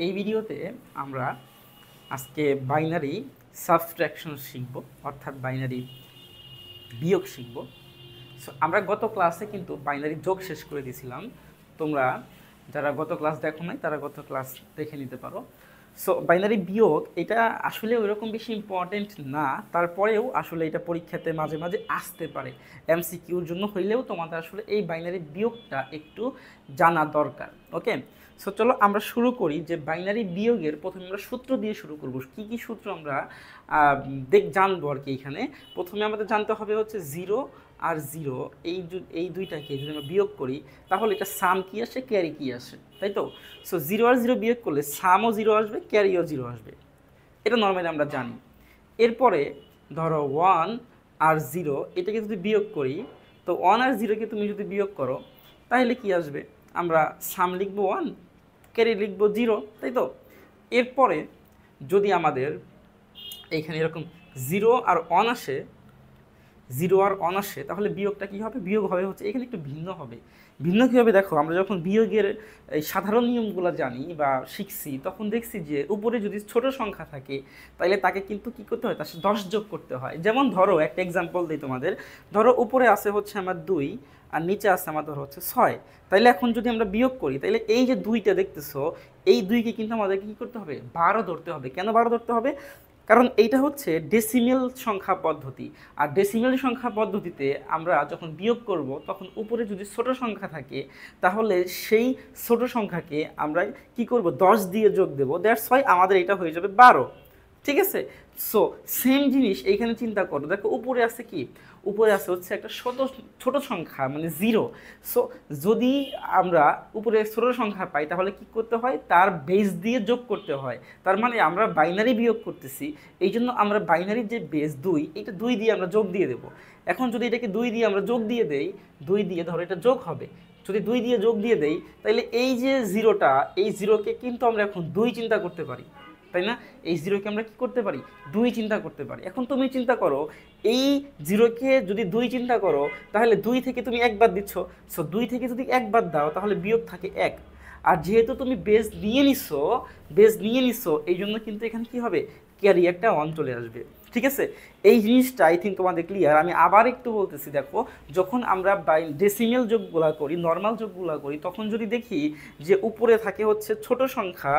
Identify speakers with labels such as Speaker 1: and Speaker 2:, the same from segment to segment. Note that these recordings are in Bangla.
Speaker 1: এই ভিডিওতে আমরা আজকে বাইনারি সাবট্রাকশন শিখব, অর্থাৎ বাইনারি বিয়োগ শিখব। সো আমরা গত ক্লাসে কিন্তু বাইনারি যোগ শেষ করে দিয়েছিলাম। তোমরা যারা গত ক্লাস দেখো নাই তারা গত ক্লাস দেখে নিতে পারো। সো বাইনারি বিয়োগ এটা আসলে ওইরকম বেশি ইম্পর্টেন্ট না, তারপরেও আসলে এটা পরীক্ষাতে মাঝে মাঝে আসতে পারে। এমসিকিউর জন্য হইলেও তোমাদের আসলে এই বাইনারি বিয়োগটা একটু জানা দরকার। ওকে, সো চলো আমরা শুরু করি যে বাইনারি বিয়োগের প্রথমে আমরা সূত্র দিয়ে শুরু করব। কি কি সূত্র আমরা জানবো আর কি। এখানে প্রথমে আমাদের জানতে হবে হচ্ছে জিরো আর জিরো, এই দুইটাকে যদি আমরা বিয়োগ করি তাহলে এটা সাম কি আসে, ক্যারি কি আসে, তাই তো। সো জিরো আর জিরো বিয়োগ করলে সামও জিরো আসবে, ক্যারিও জিরো আসবে, এটা নর্মালি আমরা জানি। এরপরে ধরো ওয়ান আর জিরো এটাকে যদি বিয়োগ করি, তো ওয়ান আর জিরোকে তুমি যদি বিয়োগ করো তাহলে কি আসবে, আমরা সাম লিখবো ওয়ান, ক্যারি লিখবো জিরো, তাই তো। এরপরে যদি আমাদের এইখানে এরকম জিরো আর ওয়ান আসে, জিরো আর ওয়ান আসে, তাহলে বিয়োগটা কী হবে, বিয়োগ হবে হচ্ছে এখানে একটু ভিন্ন হবে। ভিন্ন কী হবে দেখো, আমরা যখন বিয়োগের এই সাধারণ নিয়মগুলো জানি বা শিখছি তখন দেখছি যে উপরে যদি ছোট সংখ্যা থাকে তাহলে তাকে কিন্তু কী করতে হয়, তার সাথে 10 যোগ করতে হয়। যেমন ধরো একটা এক্সাম্পল দিই তোমাদের, ধরো উপরে আছে হচ্ছে আমার 2 আর নিচে আছে আমার ধরো হচ্ছে 6। তাইলে এখন যদি আমরা বিয়োগ করি তাহলে এই যে 2টা দেখতেছো, এই 2কে কিন্তু আমাদেরকে কী করতে হবে, 12 ধরতে হবে। কেন 12 ধরতে হবে, কারণ এইটা হচ্ছে ডেসিমেল সংখ্যা পদ্ধতি। আর ডেসিমেল সংখ্যা পদ্ধতিতে আমরা যখন বিয়োগ করব তখন উপরে যদি ছোট সংখ্যা থাকে তাহলে সেই ছোট সংখ্যাকে আমরা কি করব, 10 দিয়ে যোগ দেবো, দ্যাটস ওয়াই আমাদের এটা হয়ে যাবে 12। ঠিক আছে। সো সেম জিনিস এইখানে চিন্তা করো, দেখো উপরে আছে কি, উপরে আছে হচ্ছে একটা ছোট সংখ্যা মানে জিরো। সো যদি আমরা উপরে ছোট সংখ্যা পাই তাহলে কি করতে হয়, তার বেস দিয়ে যোগ করতে হয়। তার মানে আমরা বাইনারি বিয়োগ করতেছি, এই জন্য আমরা বাইনারির যে বেস 2, এটা 2 দিয়ে আমরা যোগ দিয়ে দেবো। এখন যদি এটাকে 2 দিয়ে আমরা যোগ দিয়ে দেই, 2 দিয়ে ধরো এটা যোগ হবে, যদি 2 দিয়ে যোগ দিয়ে দেই তাহলে এই যে জিরোটা, এই জিরোকে কিন্তু আমরা এখন 2 চিন্তা করতে পারি, তাই না। এই জিরোকে আমরা কি করতে পারি, 2 চিন্তা করতে পারি। এখন তুমি চিন্তা করো, এই জিরোকে যদি 2 চিন্তা করো তাহলে 2 থেকে তুমি 1 বাদ দিচ্ছ। সো 2 থেকে যদি 1 বাদ দাও তাহলে বিয়োগ থাকে 1। আর যেহেতু তুমি বেস নিয়ে নিছো এই জন্য কিন্তু এখানে কি হবে, ক্যারি একটা 1 চলে আসবে। ঠিক আছে, এই জিনিসটা আই থিঙ্ক তোমাদের ক্লিয়ার। আমি আবার একটু বলতেছি, দেখো যখন আমরা ডেসিমেল যোগগুলা করি, নর্মাল যোগগুলা করি, তখন যদি দেখি যে উপরে থাকে হচ্ছে ছোট সংখ্যা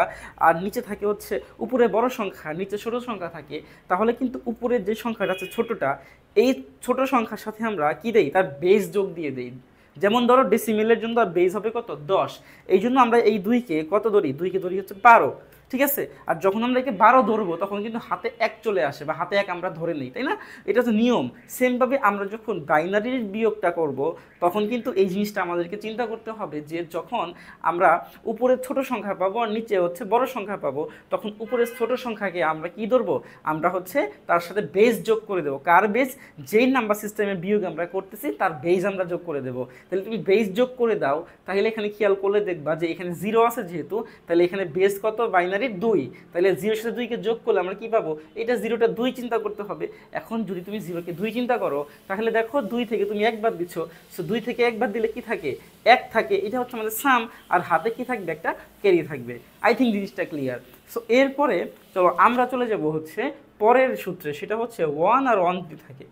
Speaker 1: আর নিচে থাকে হচ্ছে, উপরে বড় সংখ্যা নিচে ছোট সংখ্যা থাকে, তাহলে কিন্তু উপরের যে সংখ্যাটা আছে ছোটটা, এই ছোট সংখ্যার সাথে আমরা কি দেই, তার বেস যোগ দিয়ে দেই। যেমন ধরো ডেসিমেলের জন্য তার বেস হবে কত, 10। এই জন্য আমরা এই 2কে কত ধরি, 2কে ধরি হচ্ছে 12। ঠিক আছে, আর যখন আমরা একে 12 ধরবো তখন কিন্তু হাতে 1 চলে আসে বা হাতে 1 আমরা ধরে নিই, তাই না। এটা হচ্ছে নিয়ম। সেমভাবে আমরা যখন বাইনারির বিয়োগটা করব তখন কিন্তু এই জিনিসটা আমাদেরকে চিন্তা করতে হবে যে যখন আমরা উপরে ছোট সংখ্যা পাবো আর নিচে হচ্ছে বড় সংখ্যা পাবো, তখন উপরের ছোট সংখ্যাকে আমরা কি ধরবো, আমরা হচ্ছে তার সাথে বেস যোগ করে দেবো। কার বেস, যেই নাম্বার সিস্টেমে বিয়োগ আমরা করতেছি তার বেস আমরা যোগ করে দেবো। তাহলে তুমি বেস যোগ করে দাও, তাহলে এখানে খেয়াল করলে দেখবা যে এখানে 0 আছে যেহেতু, তাহলে এখানে বেস কত, বাইনারি 2। তাহলে 0 সাথে 2কে যোগ করলে আমরা কি পাবো, এটা 0টা 2 চিন্তা করতে হবে। এখন যদি তুমি 0কে 2 চিন্তা করো তাহলে দেখো 2 থেকে তুমি 1 বাদ দিচ্ছ। সো 2 থেকে 1 বাদ দিলে কি থাকে, 1 থাকে। এটা হচ্ছে আমাদের সাম, আর হাতে কি থাকবে, একটা ক্যারি থাকবে। আই থিঙ্ক জিনিসটা ক্লিয়ার। সো এরপরে চলো আমরা চলে যাব হচ্ছে পরের সূত্রে, সেটা হচ্ছে 1 আর 1 যদি থাকে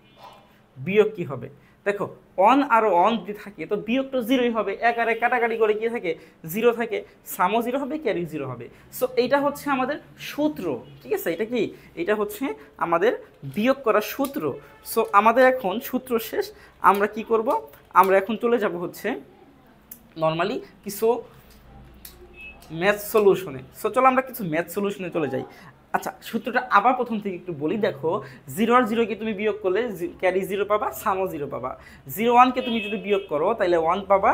Speaker 1: বিয়োগ কি হবে। দেখো 1 আর 1 যদি থাকে তো বিয়োগ তো 0ই হবে, 1 আর 1 কাটাকাটি করে কি থাকে, 0 থাকে, সামও 0 হবে, ক্যারি 0 হবে। সো এইটা হচ্ছে আমাদের সূত্র। ঠিক আছে, এটা কি, এটা হচ্ছে আমাদের বিয়োগ করার সূত্র। সো আমাদের এখন সূত্র শেষ, আমরা কি করব, আমরা এখন চলে যাব হচ্ছে নর্মালি কিছু ম্যাথ সলিউশনে। সো চলো আমরা কিছু ম্যাথ সলিউশনে চলে যাই। আচ্ছা, সূত্রটা আবার প্রথম থেকে একটু বলি। দেখো 0 আর 0কে তুমি বিয়োগ করলে ক্যারি 0 পাবা, সামও 0 পাবা। 0 1কে তুমি যদি বিয়োগ করো তাহলে 1 পাবা,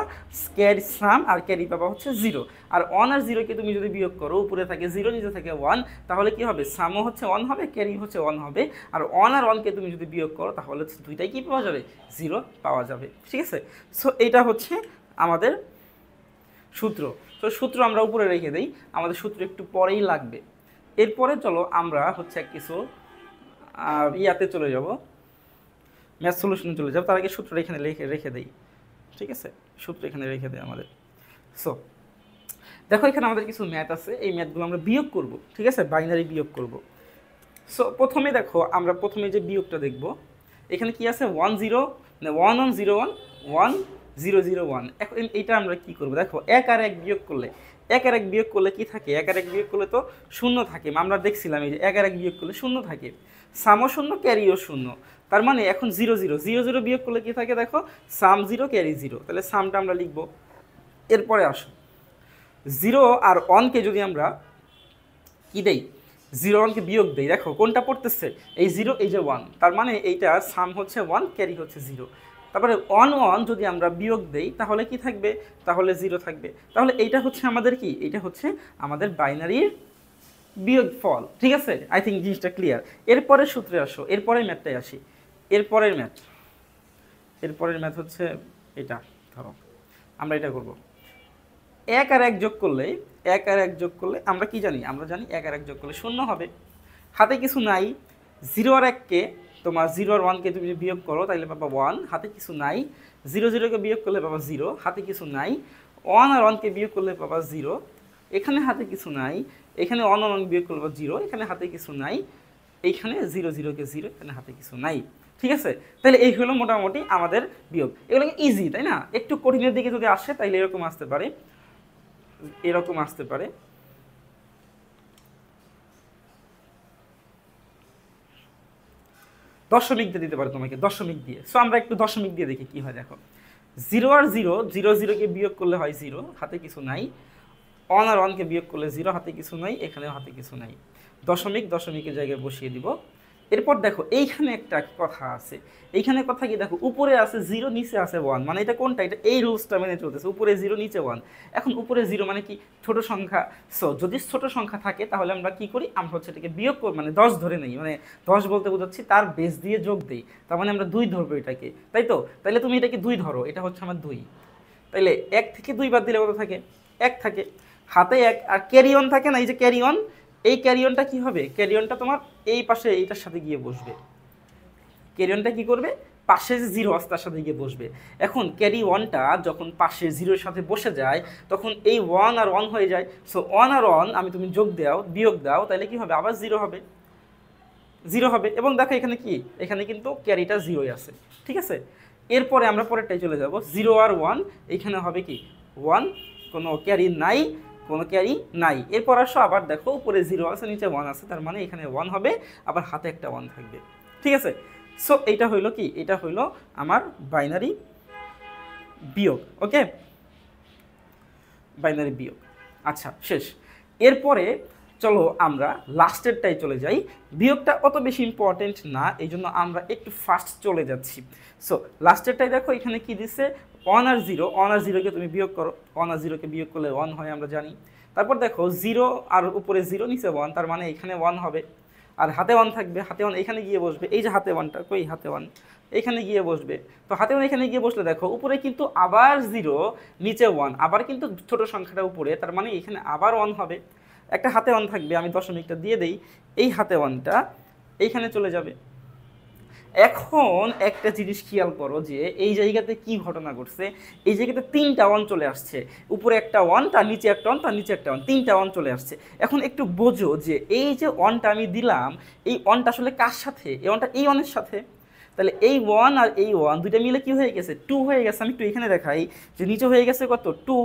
Speaker 1: ক্যারি সাম আর ক্যারি পাবা হচ্ছে 0। আর 1 আর 0কে তুমি যদি বিয়োগ করো, উপরে থাকে 0 নিচে থাকে 1, তাহলে কি হবে, সামও হচ্ছে 1 হবে, ক্যারি হচ্ছে 1 হবে। আর 1 আর 1কে তুমি যদি বিয়োগ করো তাহলে দুইটাই কি পাওয়া যাবে, 0 পাওয়া যাবে। ঠিক আছে, সো এটা হচ্ছে আমাদের সূত্র। তো সূত্র আমরা উপরে রেখে দিই, আমাদের সূত্র একটু পরেই লাগবে। এরপরে চলো আমরা হচ্ছে কিছু ইয়াতে চলে যাব, ম্যাথ সলিউশনে চলে যাব। তার আগে সূত্র এখানে রেখে দেই। ঠিক আছে, সূত্র এখানে রেখে দেয় আমাদের। সো দেখো এখানে আমাদের কিছু ম্যাথ আছে, এই ম্যাথগুলো আমরা বিয়োগ করব, ঠিক আছে, বাইনারি বিয়োগ করব। সো প্রথমে দেখো আমরা প্রথমে যে বিয়োগটা দেখব, এখানে কি আছে 1 0 মানে 1 1 0 1 1 0 0 1। এখন এইটা আমরা কি করব, দেখো 1 আর 1 বিয়োগ করলে, 1 আর 1 বিয়োগ করলে কি থাকে, 1 আর 1 বিয়োগ করলে তো শূন্য থাকে, আমরা দেখছিলাম এই যে 1 আর 1 বিয়োগ করলে শূন্য থাকে, সামও শূন্য ক্যারিও শূন্য। তার মানে এখন 0 0 0 0 বিয়োগ করলে কি থাকে, দেখো সাম 0 ক্যারি 0, তাহলে সামটা আমরা লিখব। এরপরে আসো 0 আর 1কে যদি আমরা কি দেই, 0 1কে বিয়োগ দেই, দেখো কোনটা পড়তেছে, এই 0 এই যে 1, তার মানে এইটা সাম হচ্ছে 1 ক্যারি হচ্ছে 0। তারপরে 1 1 যদি আমরা বিয়োগ দেই তাহলে কি থাকবে, তাহলে 0 থাকবে। তাহলে এইটা হচ্ছে আমাদের কি, এইটা হচ্ছে আমাদের বাইনারির বিয়োগ ফল, ঠিক আছে। আই থিঙ্ক জিনিসটা ক্লিয়ার। এরপরে সূত্রে আসো, এরপরের ম্যাথটাই আসি। এরপরের ম্যাথ হচ্ছে এটা, ধরো আমরা এটা করব 1 আর 1 যোগ করলে, 1 আর 1 যোগ করলে আমরা কি জানি, আমরা জানি 1 আর 1 যোগ করলে শূন্য হবে, হাতে কিছু নাই। 0 আর 1কে তোমার 0 আর 1কে তুমি বিয়োগ করো তাহলে পাবা 1, হাতে কিছু নাই। 0 0কে বিয়োগ করলে পাবা 0, হাতে কিছু নাই। 1 আর 1কে বিয়োগ করলে পাবা 0, এখানে হাতে কিছু নাই। এখানে 1 আর 1 বিয়োগ করলে পাবা 0, এখানে হাতে কিছু নাই। এইখানে 0 0কে 0, এখানে হাতে কিছু নাই, ঠিক আছে। তাহলে এই হলো মোটামুটি আমাদের বিয়োগ। এগুলো ইজি তাই না, একটু কঠিনের দিকে যদি আসে তাহলে এরকম আসতে পারে, এরকম আসতে পারে। দশমিক দিয়ে দিতে পারে তোমাকে, দশমিক দিয়ে। সো আমরা একটু দশমিক দিয়ে দেখি কি হয়। দেখো 0 আর 0, 0 0কে বিয়োগ করলে হয় 0, হাতে কিছু নাই। 1 আর 1কে বিয়োগ করলে 0, হাতে কিছু নাই, এখানেও হাতে কিছু নাই। দশমিক দশমিকের জায়গায় বসিয়ে দিব। এরপর দেখো এইখানে একটা কথা আছে, এইখানে কথা কি দেখো, উপরে আছে 0 নিচে আছে 1, মানে এটা কোনটা, এটা এই রুলসটা মেনে চলতেছে, উপরে 0 নিচে 1। এখন উপরে 0 মানে কি, ছোট সংখ্যা। সো যদি ছোট সংখ্যা থাকে তাহলে আমরা কি করি, আমরা হচ্ছে এটাকে বিয়োগ করি, মানে 10 ধরে নেই, মানে 10 বলতে বোঝাচ্ছি তার বেস দিয়ে যোগ দেই, তার মানে আমরা 2 ধরবো এটাকে, তাই তো। তাইলে তুমি এটাকে 2 ধরো, এটা হচ্ছে আমার 2। তাইলে 1 থেকে 2 বাদ দিলে কত থাকে, 1 থাকে, হাতে 1 আর ক্যারি অন থাকে না, এই যে ক্যারি অন, এই ক্যারিয়নটা কি হবে, ক্যারিয়নটা তোমার এই পাশে এইটার সাথে গিয়ে বসবে। ক্যারিয়নটা কি করবে, পাশে যে 0 আছে তার সাথে গিয়ে বসবে। এখন ক্যারি 1টা যখন পাশে 0-এর সাথে বসে যায় তখন এই 1 আর 1 হয়ে যায়। সো 1 আর 1 আমি তুমি যোগ দাও, বিয়োগ দাও, তাহলে কি হবে, আবার 0 হবে, 0 হবে। এবং দেখো এখানে কি, এখানে কিন্তু ক্যারিটা 0-ই আছে, ঠিক আছে। এরপরে আমরা পরেরটাই চলে যাব, 0 আর 1, এখানে হবে কি 1, কোনো ক্যারি নাই, কোনো ক্যারি নাই। এরপর আসো আবার দেখো উপরে 0 আছে নিচে 1 আছে, তার মানে এখানে 1 হবে, আবার হাতে একটা 1 থাকবে, ঠিক আছে। সো এইটা হইলো কি, এটা হইলো আমার বাইনারি বিয়োগ, ওকে, বাইনারি বিয়োগ। আচ্ছা শেষ। এরপরে চলো আমরা লাস্টেরটাই চলে যাই। বিয়োগটা অত বেশি ইম্পর্টেন্ট না, এই জন্য আমরা একটু ফাস্ট চলে যাচ্ছি। সো লাস্টেরটাই দেখো, এখানে কি দিচ্ছে 1 আর 0, 1 আর 0কে তুমি বিয়োগ করো, 1 আর 0কে বিয়োগ করলে 1 হয় আমরা জানি। তারপর দেখো 0 আর উপরে 0 নিচে 1, তার মানে এখানে 1 হবে, আর হাতে 1 থাকবে, হাতে 1 এখানে গিয়ে বসবে, এই যে হাতে 1টা কই, হাতে 1 এখানে গিয়ে বসবে। তো হাতে 1 এখানে গিয়ে বসলে দেখো উপরে কিন্তু আবার 0 নিচে 1, আবার কিন্তু ছোট সংখ্যাটা উপরে, তার মানে এখানে আবার 1 হবে, একটা হাতে 1 থাকবে, আমি দশমিকটা দিয়ে দেই, এই হাতে 1টা এইখানে চলে যাবে। এখন একটা জিনিস খেয়াল করো যে এই জায়গাতে কি ঘটনা ঘটছে, এই জায়গাতে 3টা 1 চলে আসছে, উপরে একটা 1, তার নিচে একটা 1, তার নিচে একটা 1, 3টা 1 চলে আসছে। এখন একটু বোঝো যে এই যে 1টা আমি দিলাম, এই 1টা আসলে কার সাথে, এই 1টা এই 1-এর সাথে। তাহলে এই 1 আর এই 1 দুইটা মিলে কি হয়ে গেছে, 2 হয়ে গেছে। আমি একটু এখানে দেখাই যে নিচে হয়ে গেছে কত, 2,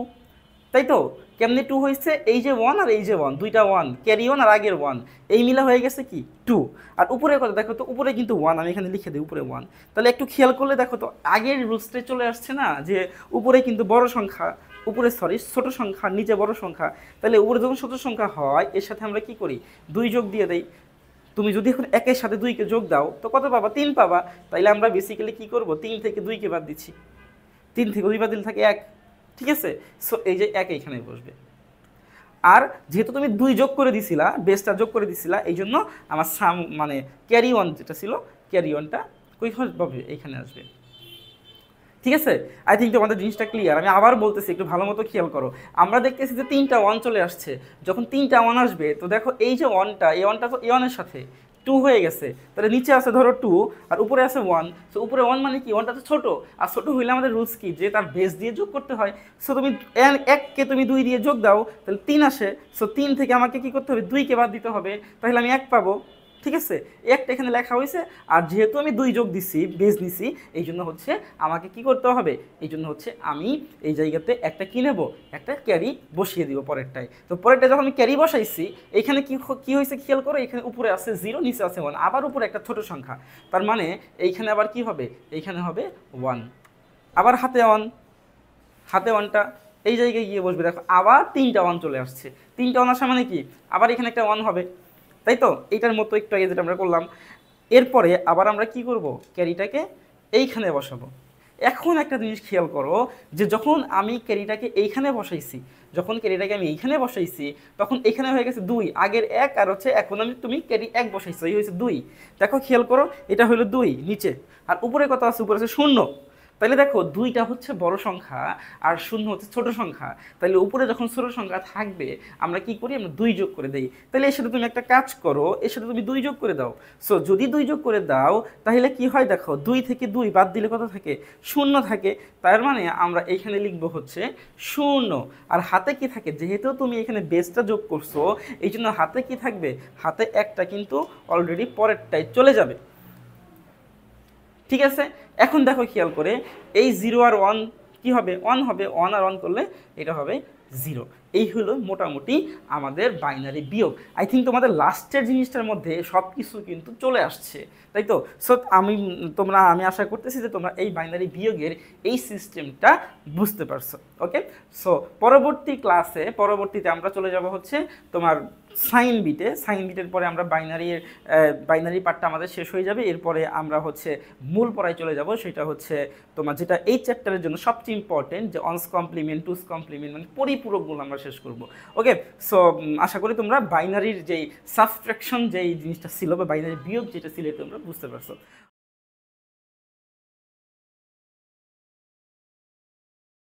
Speaker 1: তাই তো। কেমনি 2 হয়েছে, এই যে 1 আর এই যে 1, দুইটা 1, ক্যারি 1 আর আগের 1, এই মিলা হয়ে গেছে কি 2। আর উপরে কথা দেখো তো, উপরে কিন্তু 1, আমি এখানে লিখে দিই উপরে 1। তাহলে একটু খেয়াল করলে দেখো তো আগের রুলসটাই চলে আসছে না, যে উপরে কিন্তু বড় সংখ্যা, উপরে ছোট সংখ্যা, নিচে বড় সংখ্যা। তাহলে উপরে যখন ছোট সংখ্যা হয় এর সাথে আমরা কি করি, 2 যোগ দিয়ে দেই। তুমি যদি এখন 1-এর সাথে 2কে যোগ দাও তো কত পাবা, 3 পাবা। তাইলে আমরা বেসিক্যালি কি করব, 3 থেকে 2কে বাদ দিচ্ছি, 3 থেকে 2 বাদ দিলে থাকে 1, ঠিক আছে। সো এই যে 1 এইখানে বসবে। আর যেহেতু তুমি 2 যোগ করে দিছিলা, বেসটা যোগ করে দিছিলা, এই জন্য আমার সাম মানে ক্যারি 1 যেটা ছিল, ক্যারি 1টা কই হবে, এইখানে আসবে, ঠিক আছে। আই থিঙ্ক তোমাদের জিনিসটা ক্লিয়ার। আমি আবার বলতেছি, একটু ভালো মতো খেয়াল করো। আমরা দেখতেছি যে 3টা 1 চলে আসছে, যখন 3টা 1 আসবে তো দেখো এই যে 1টা, এই 1টা তো এই 1-এর সাথে, 2 হয়ে গেছে, তাহলে নিচে আছে ধরো 2 আর উপরে আছে 1। সো উপরে 1 মানে কি, 1টা তো ছোট, আর ছোট হইলে আমাদের রুলস কি যে তার বেস দিয়ে যোগ করতে হয়। সো তুমি 1কে তুমি 2 দিয়ে যোগ দাও, তাহলে 3 আসে। সো 3 থেকে আমাকে কি করতে হবে, 2কে বাদ দিতে হবে, তাহলে আমি 1 পাবো। ঠিক আছে, একটা এখানে লেখা হয়েছে, আর যেহেতু আমি 2 যোগ দিচ্ছি, বেস নিছি, এই জন্য হচ্ছে আমাকে কি করতে হবে, এই জন্য হচ্ছে আমি এই জায়গাতে একটা কি নেব, একটা ক্যারি বসিয়ে দিব পরেরটায়। তো পরেরটা যখন আমি ক্যারি বসাইছি, এখানে কি হয়েছে খেয়াল করো, এখানে উপরে আছে 0, নিচে আছে 1, আবার উপরে একটা ছোট সংখ্যা, তার মানে এইখানে আবার কি হবে, এইখানে হবে 1। আবার হাতে 1, হাতে 1টা এই জায়গায় গিয়ে বসবে, দেখো আবার 3টা 1 চলে আসছে। 3টা 1 আসা মানে কি, আবার এখানে একটা 1 হবে, তাই তো? এইটার মতো একটু আগে যেটা আমরা করলাম। এরপরে আবার আমরা কি করব, ক্যারিটাকে এইখানে বসাবো। এখন একটা জিনিস খেয়াল করো, যে যখন আমি ক্যারিটাকে এইখানে বসাইছি, যখন ক্যারিটাকে আমি এইখানে বসাইছি, তখন এখানে হয়ে গেছে 2, আগের 1 আর হচ্ছে এখন আমি তুমি ক্যারি 1 বসাইছো, এই হয়েছে 2। দেখো খেয়াল করো, এটা হলো 2 নিচে, আর উপরে কত আছে, উপরে আছে 0। তাহলে দেখো 2টা হচ্ছে বড় সংখ্যা আর 0 হচ্ছে ছোট সংখ্যা, তাহলে উপরে যখন ছোট সংখ্যা থাকবে আমরা কি করি, আমরা 2 যোগ করে দেই। তাহলে এর সাথে তুমি একটা কাজ করো, এর সাথে তুমি 2 যোগ করে দাও। সো যদি 2 যোগ করে দাও, তাহলে কি হয় দেখো, 2 থেকে 2 বাদ দিলে কত থাকে, 0 থাকে। তার মানে আমরা এইখানে লিখবো হচ্ছে 0। আর হাতে কি থাকে, যেহেতু তুমি এখানে বেসটা যোগ করছো, এই জন্য হাতে কি থাকবে, হাতে একটা কিন্তু অলরেডি পরেরটায় চলে যাবে। ঠিক আছে, এখন দেখো খেয়াল করে, এই 0 আর 1 কি হবে, 1 হবে, 1 আর 1 করলে এটা হবে 0। এই হলো মোটামুটি আমাদের বাইনারি বিয়োগ। আই থিঙ্ক তোমাদের লাস্টের জিনিসটার মধ্যে সব কিছু কিন্তু চলে আসছে, তাই তো? সো আমি আশা করতেছি যে তোমরা এই বাইনারি বিয়োগের এই সিস্টেমটা বুঝতে পারছো। ওকে, সো পরবর্তীতে আমরা চলে যাব হচ্ছে তোমার সাইন বিটের পরে আমরা বাইনারি পার্টটা আমাদের শেষ হয়ে যাবে। এরপরে আমরা হচ্ছে মূল পড়ায় চলে যাব, সেটা হচ্ছে তোমার যেটা এই চ্যাপ্টারের জন্য সবচেয়ে ইম্পর্টেন্ট, যে অনস কমপ্লিমেন্ট, টুস কমপ্লিমেন্ট, মানে পরিপূরকগুলো আমরা শেষ করব। ওকে, সো আশা করি তোমরা বাইনারির যেই সাবট্রাকশন যেই জিনিসটা ছিল বা বাইনারি বিয়োগ যেটা ছিল, এটা তোমরা বুঝতে পারছো।